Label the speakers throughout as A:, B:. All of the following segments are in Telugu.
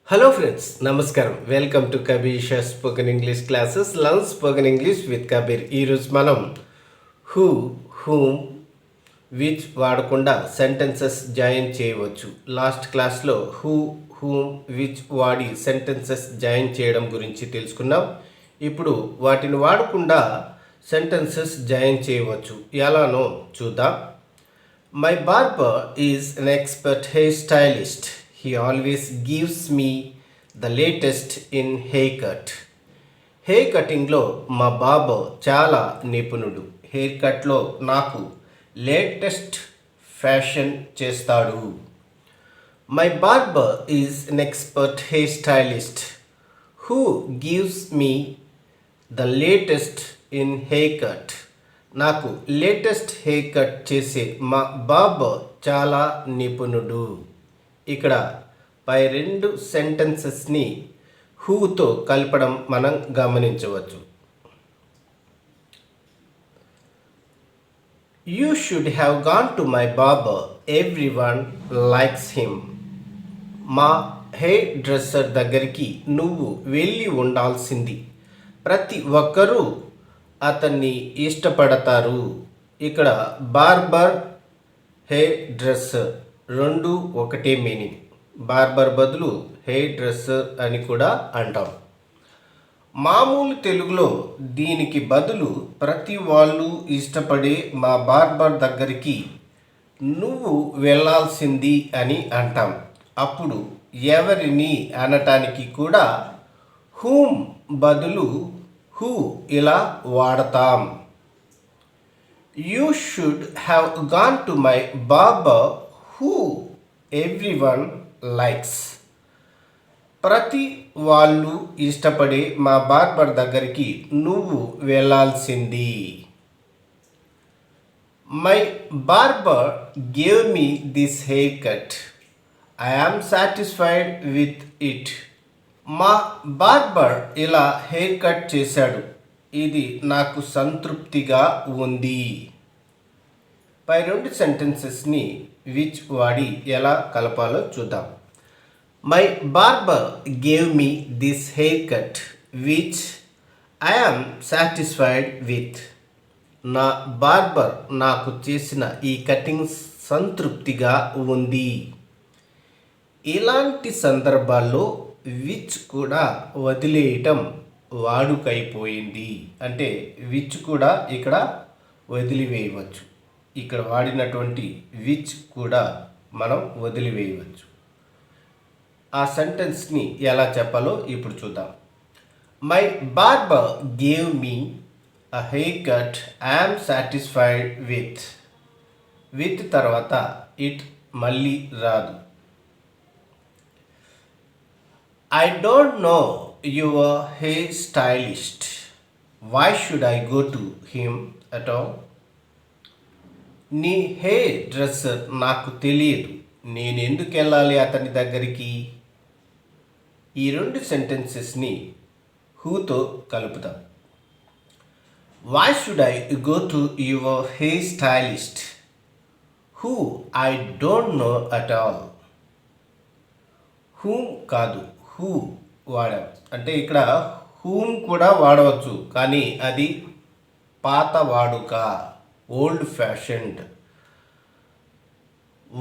A: Hello friends, Namaskaram. Welcome to Kabir Spoken English classes. Learn Spoken English with Kabir. ఈరోజు మనం who, whom, which వాడకుండా సెంటెన్సెస్ జాయిన్ చేయవచ్చు. లాస్ట్ క్లాస్లో who, whom, which వాడి సెంటెన్సెస్ జాయిన్ చేయడం గురించి తెలుసుకున్నాం. ఇప్పుడు వాటిని వాడకుండా సెంటెన్సెస్ జాయిన్ చేయవచ్చు. ఎలానో చూద్దాం. My barber is an expert hairstylist. He always gives me the latest in haircut. Hair కటింగ్లో మా బాబు చాలా నిపుణుడు. హెయిర్ కట్లో నాకు లేటెస్ట్ ఫ్యాషన్ చేస్తాడు. My barber is an expert hairstylist who gives me the latest in haircut. నాకు లేటెస్ట్ హెయిర్ కట్ చేసే మా బాబు చాలా నిపుణుడు. ఇక్కడ పై రెండు సెంటెన్సెస్ని హూతో కలపడం మనం గమనించవచ్చు. You should have gone to my barber, everyone likes him. మా హెయిర్ డ్రెస్సర్ దగ్గరికి నువ్వు వెళ్ళి ఉండాల్సింది, ప్రతి ఒక్కరూ అతన్ని ఇష్టపడతారు. ఇక్కడ బార్బర్, హెయిర్ డ్రెస్సర్ రెండు ఒకటే మీనింగ్. బార్బర్ బదులు హెయిర్ డ్రెస్సర్ అని కూడా అంటాం. మామూలు తెలుగులో దీనికి బదులు ప్రతి వాళ్ళు ఇష్టపడే మా బార్బర్ దగ్గరికి నువ్వు వెళ్ళాల్సింది అని అంటాం. అప్పుడు ఎవరిని అనటానికి కూడా హూమ్ బదులు హూ ఇలా వాడతాం. You should have gone to my barber who everyone likes. ప్రతి వాళ్ళు ఇష్టపడే మా బార్బర్ దగ్గరికి నువ్వు వెళ్ళాల్సింది. My barber gave me this hair cut. I am satisfied with it. మా బార్బర్ ఇలా హెయిర్ కట్ చేశాడు, ఇది నాకు సంతృప్తిగా ఉంది. పై రెండు సెంటెన్సెస్ని విచ్ వాడి ఎలా కలపాలో చూద్దాం. My barber gave me this hair cut which I am satisfied with. నా బార్బర్ నాకు చేసిన ఈ కటింగ్ సంతృప్తిగా ఉంది. ఇలాంటి సందర్భాల్లో విచ్ కూడా వదిలేయటం వాడుకైపోయింది. అంటే విచ్ కూడా ఇక్కడ వదిలివేయవచ్చు. ఇక్కడ వాడినటువంటి విచ్ కూడా మనం వదిలివేయవచ్చు. ఆ సెంటెన్స్ని ఎలా చెప్పాలో ఇప్పుడు చూద్దాం. My barber gave me a hair cut I'm satisfied with. With తర్వాత ఇట్ మళ్ళీ రాదు. I don't know your hair stylist. Why should I go to him at all? నీ హెయిర్ డ్రెస్సర్ నాకు తెలియదు, నేను ఎందుకు వెళ్ళాలి అతని దగ్గరికి. ఈ రెండు సెంటెన్సెస్ని హూతో కలుపుతాం. Why should I go to your hair stylist who I don't know at all? Whom కాదు, హూ వాడాం. అంటే ఇక్కడ హూమ్ కూడా వాడవచ్చు, కానీ అది పాత వాడుక, old fashioned.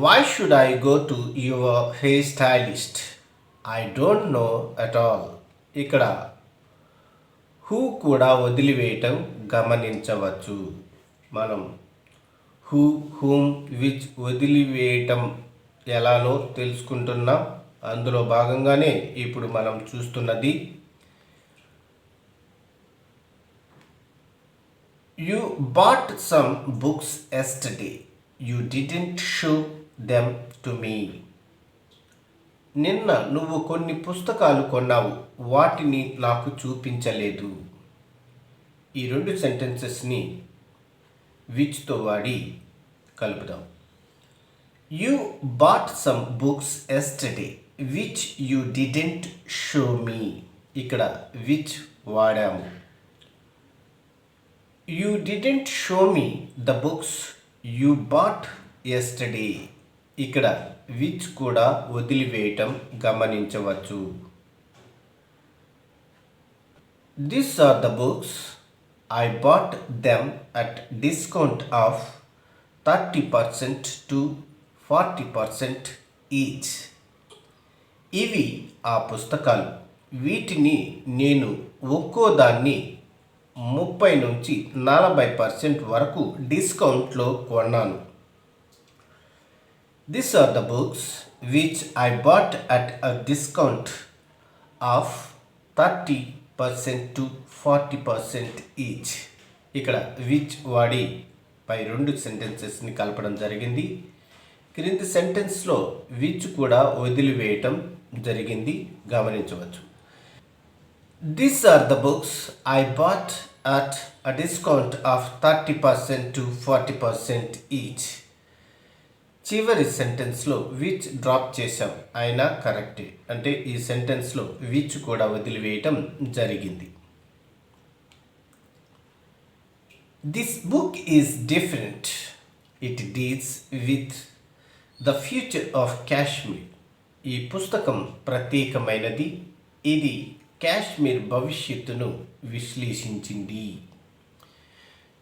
A: Why should I go to your hair stylist, I don't know at all. ఇక్కడ హూ కూడా వదిలివేయటం గమనించవచ్చు. మనం హూ, హూమ్, విచ్ వదిలివేయటం ఎలానో తెలుసుకుంటున్నాం. అందులో భాగంగానే ఇప్పుడు మనం చూస్తున్నది you bought some books yesterday, you didn't show them to me. నిన్న నువ్వు కొన్ని పుస్తకాలు కొన్నావు, వాటిని నాకు చూపించలేదు. ఈ రెండు సెంటెన్సెస్ని విచ్తో వాడి కలుపుదాం. You bought some books yesterday which you didn't show me. ఇక్కడ విచ్ వాడాము. You didn't show me the books you bought yesterday. ఇక్కడ విచ్ కూడా వదిలివేయటం గమనించవచ్చు. These are the books. I bought them at discount of 30% to 40% each. ఇవి ఆ పుస్తకాలు. వీటిని నేను ఒక్కో దాన్ని 30 నుంచి 40% వరకు డిస్కౌంట్లో కొన్నాను. These are the books which I bought at a discount of 30% to 40% each. ఇక్కడ విచ్ వాడి పై రెండు సెంటెన్సెస్ని కలపడం జరిగింది. క్రింది సెంటెన్స్లో విచ్ కూడా వదిలివేయటం జరిగింది గమనించవచ్చు. These are the books I bought at a discount of 30% to 40% each. చివరి సెంటెన్స్లో విచ్ డ్రాప్ చేశాం అయినా కరెక్టే, అంటే ఈ సెంటెన్స్లో విచ్ కూడా వదిలివేయటం జరిగింది. This book is different. It deals with the future of Kashmir. ఈ పుస్తకం ప్రత్యేకమైనది. ఇది కాశ్మీర్ భవిష్యత్తును విశ్లేషించింది.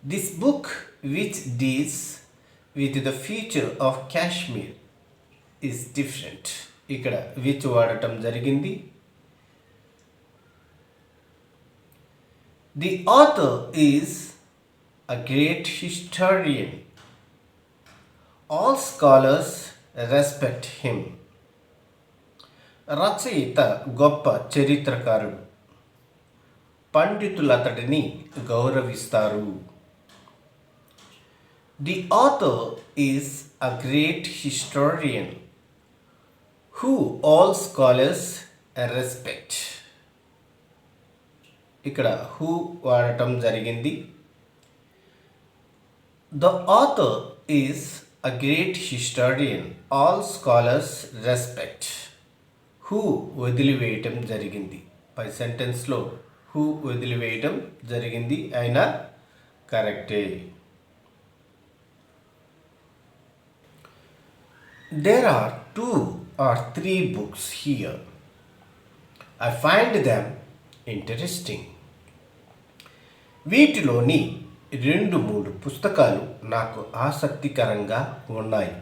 A: This book which deals with the future of Kashmir is different. ఇక్కడ విచ్ వాడటం జరిగింది. The author is a great historian. All scholars respect him. రచయిత గొప్ప చరిత్రకారుడు. పండితులు అతడిని గౌరవిస్తారు. The author is a great historian who all scholars respect. ఇక్కడ who వాడటం జరిగింది. The author is a great historian all scholars respect. who వదిలివేయటం జరిగింది. పై సెంటెన్స్లో who వదిలివేయటం జరిగింది అయినా కరెక్టే. There are 2 or 3 books here. I find them interesting. వీటిలోని 2-3 పుస్తకాలు నాకు ఆసక్తికరంగా ఉన్నాయి.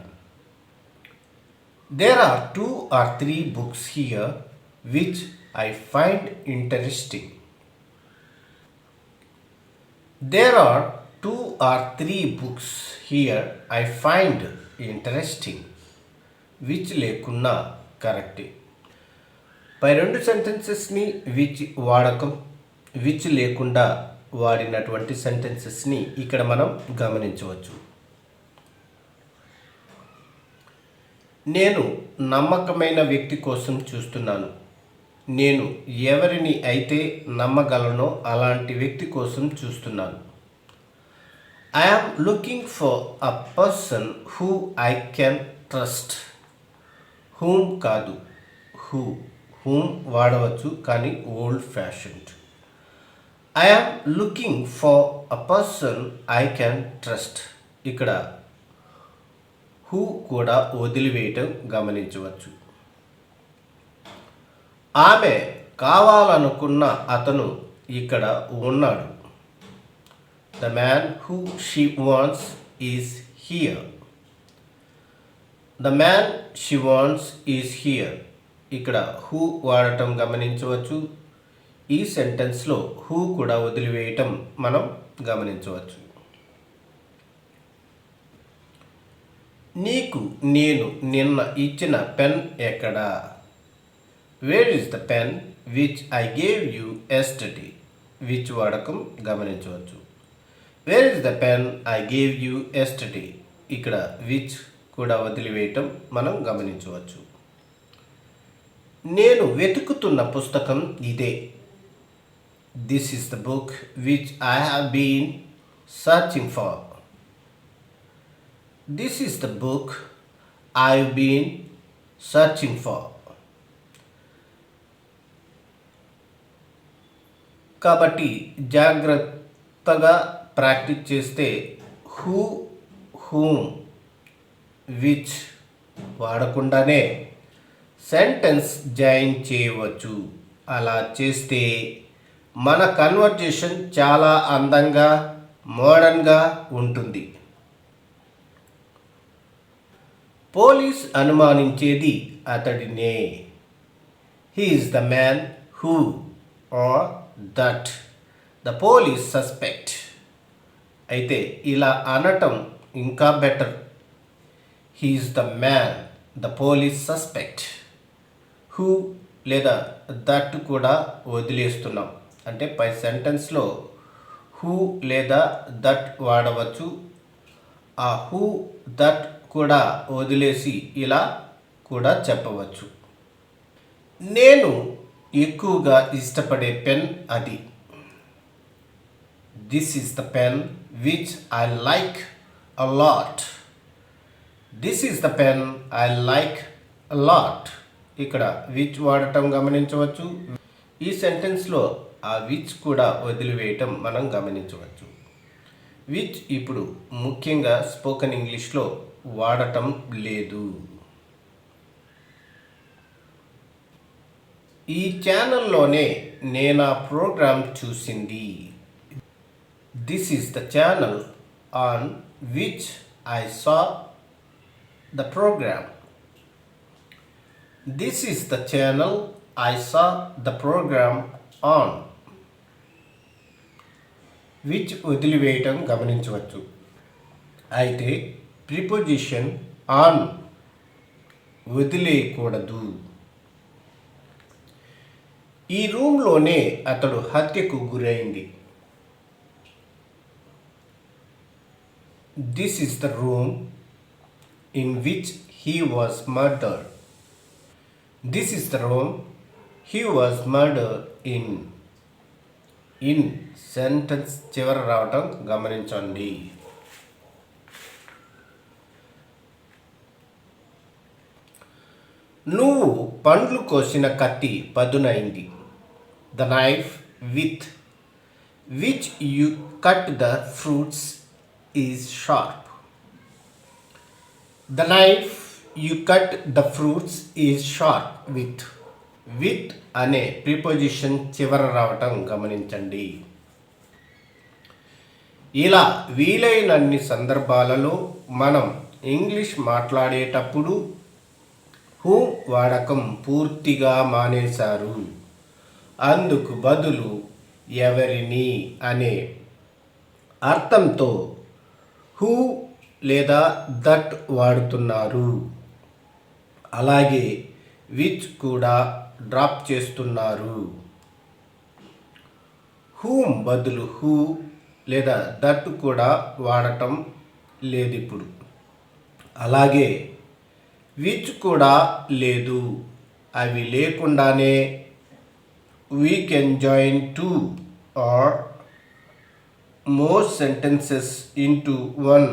A: There are 2 or 3 books here which I find interesting. There are 2 or 3 books here I find interesting. Which లేకున్నా కరెక్టే. పై రెండు సెంటెన్సెస్ని విచ్ వాడకం, విచ్ లేకుండా వాడినటువంటి సెంటెన్సెస్ని ఇక్కడ మనం గమనించవచ్చు. నేను నమ్మకమైన వ్యక్తి కోసం చూస్తున్నాను. నేను ఎవరిని అయితే నమ్మగలనో అలాంటి వ్యక్తి కోసం చూస్తున్నాను. I am looking for a person who I can trust. Whom కాదు, హూమ్ వాడవచ్చు కానీ old fashioned. I am looking for a person I can trust. ఇక్కడ హూ కూడా వదిలివేయటం గమనించవచ్చు. ఆమె కావాలనుకున్న అతను ఇక్కడ ఉన్నాడు. The man who she wants is here. The man she wants is here. ఇక్కడ హూ వాడటం గమనించవచ్చు. ఈ సెంటెన్స్లో హూ కూడా వదిలివేయటం మనం గమనించవచ్చు. నీకు నేను నిన్న ఇచ్చిన పెన్ ఎక్కడా? Where is the pen which I gave you yesterday. Which వాడకం గమనించవచ్చు. Where is the pen I gave you yesterday. ఇక్కడ విచ్ కూడా వదిలివేయటం మనం గమనించవచ్చు. నేను వెతుకుతున్న పుస్తకం ఇదే. This is the book which I have been searching for. This is the book I have been searching for. కాబట్టి జాగ్రత్తగా ప్రాక్టీస్ చేస్తే హూ, హూమ్, విచ్ వాడకుండానే సెంటెన్స్ జాయిన్ చేయవచ్చు. అలా చేస్తే మన కన్వర్జేషన్ చాలా అందంగా మోడర్న్గా ఉంటుంది. పోలీస్ అనుమానించేది అతడినే. He is the man who are that the police suspect. అయితే ఇలా అనటం ఇంకా better. He is the man the police suspect. Who లేదా దట్ కూడా వదిలేస్తున్నాం. అంటే పై సెంటెన్స్లో హూ లేదా దట్ వాడవచ్చు. ఆ హూ దట్ కూడా వదిలేసి ఇలా కూడా చెప్పవచ్చు. నేను ఎక్కువగా ఇష్టపడే పెన్ అది. This is the pen which I like a lot. This is the pen I like a lot. ఇక్కడ విచ్ వాడటం గమనించవచ్చు. ఈ సెంటెన్స్లో ఆ విచ్ కూడా వదిలివేయటం మనం గమనించవచ్చు. విచ్ ఇప్పుడు ముఖ్యంగా స్పోకెన్ ఇంగ్లీష్లో వాడటం లేదు. ఈ ఛానల్లోనే నేను ఆ ప్రోగ్రాం చూసింది. This is the channel on which I saw the programme. This is the channel I saw the programme on. Which వదిలివేయటం గమనించవచ్చు. అయితే ప్రిపోజిషన్ ఆన్ వదిలేయకూడదు. ఈ రూమ్లోనే అతడు హత్యకు గురైంది. This is the room in which he was murdered. This is the room he was murdered in. In sentence చివర రావటం గమనించండి. నువ్వు పండ్లు కోసిన కత్తి పదునైంది. The knife with which you cut the fruits is sharp. The knife you cut the fruits is sharp with. With అనే ప్రిపోజిషన్ చివర రావటం గమనించండి. ఇలా వీలైనన్ని సందర్భాలలో మనం ఇంగ్లీష్ మాట్లాడేటప్పుడు హూ వాడకం పూర్తిగా మానేశారు. అందుకు బదులు ఎవరిని అనే అర్థంతో హూ లేదా దట్ వాడుతున్నారు. అలాగే విచ్ కూడా డ్రాప్ చేస్తున్నారు. హూమ్ బదులు హూ లేదా దట్ కూడా వాడటం లేదు ఇప్పుడు. అలాగే విచ్ కూడా లేదు. అవి లేకుండానే we can join two or more sentences into one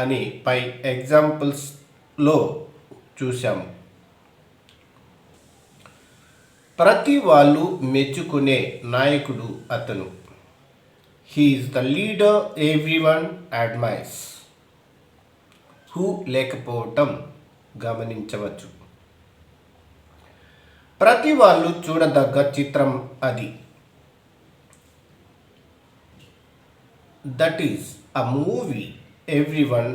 A: అని పై ఎగ్జాంపుల్స్లో చూసాము. ప్రతి వాళ్ళు మెచ్చుకునే నాయకుడు అతను. He is the leader everyone admires. Who లేకపోవటం గమనించవచ్చు. ప్రతి వాళ్ళు చూడదగ్గ చిత్రం అది. That is a movie everyone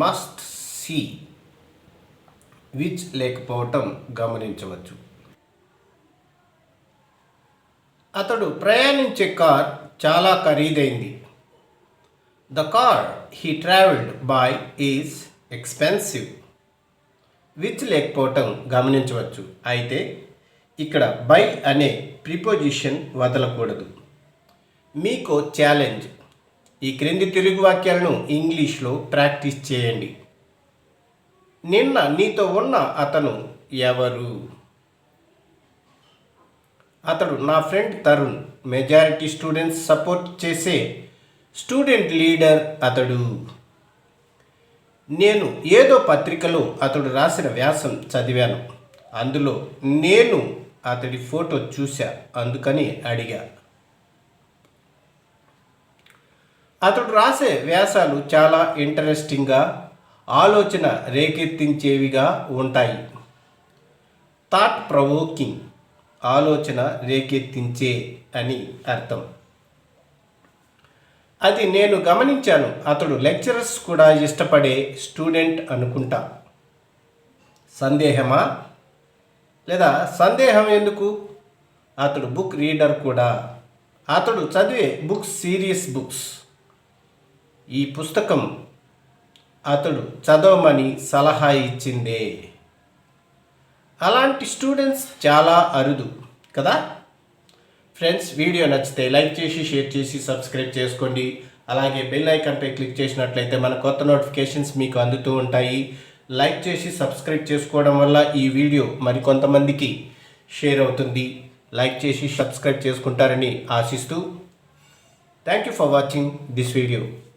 A: must see. Which లేకపోవటం గమనించవచ్చు. అతడు ప్రయాణించే కార్ చాలా ఖరీదైంది. The car he travelled by is expensive. Which లేకపోవటం గమనించవచ్చు. అయితే ఇక్కడ బై అనే ప్రిపోజిషన్ వదలకూడదు. మీకు ఛాలెంజ్. ఈ క్రింది తెలుగు వాక్యాలను ఇంగ్లీష్లో ప్రాక్టీస్ చేయండి. నిన్న నీతో ఉన్న అతను ఎవరు? అతడు నా friend Tarun. Majority students support చేసే స్టూడెంట్ లీడర్ అతడు. నేను ఏదో పత్రికలో అతడు రాసిన వ్యాసం చదివాను. అందులో నేను అతడి ఫోటో చూశా, అందుకని అడిగా. అతడు రాసే వ్యాసాలు చాలా ఇంట్రెస్టింగ్గా, ఆలోచన రేకెత్తించేవిగా ఉంటాయి. థాట్ ప్రొవోకింగ్, ఆలోచన రేకెత్తించే అని అర్థం. అది నేను గమనించాను, అతడు లెక్చరర్స్ కూడా ఇష్టపడే స్టూడెంట్ అనుకుంటా. సందేహమా? లేదా సందేహం ఎందుకు? అతడు బుక్ రీడర్ కూడా. అతడు చదివే బుక్స్ సీరియస్ బుక్స్. ఈ పుస్తకం అతడు చదవమని సలహా ఇచ్చిందే. అలాంటి స్టూడెంట్స్ చాలా అరుదు కదా. ఫ్రెండ్స్, వీడియో నచ్చితే లైక్ చేసి, షేర్ చేసి, సబ్స్క్రైబ్ చేసుకోండి. అలాగే బెల్ ఐకాన్పై క్లిక్ చేసినట్లయితే మన కొత్త నోటిఫికేషన్స్ మీకు అందుతూ ఉంటాయి. లైక్ చేసి సబ్స్క్రైబ్ చేసుకోవడం వల్ల ఈ వీడియో మరికొంతమందికి షేర్ అవుతుంది. లైక్ చేసి సబ్స్క్రైబ్ చేసుకుంటారని ఆశిస్తూ thank you for watching this video.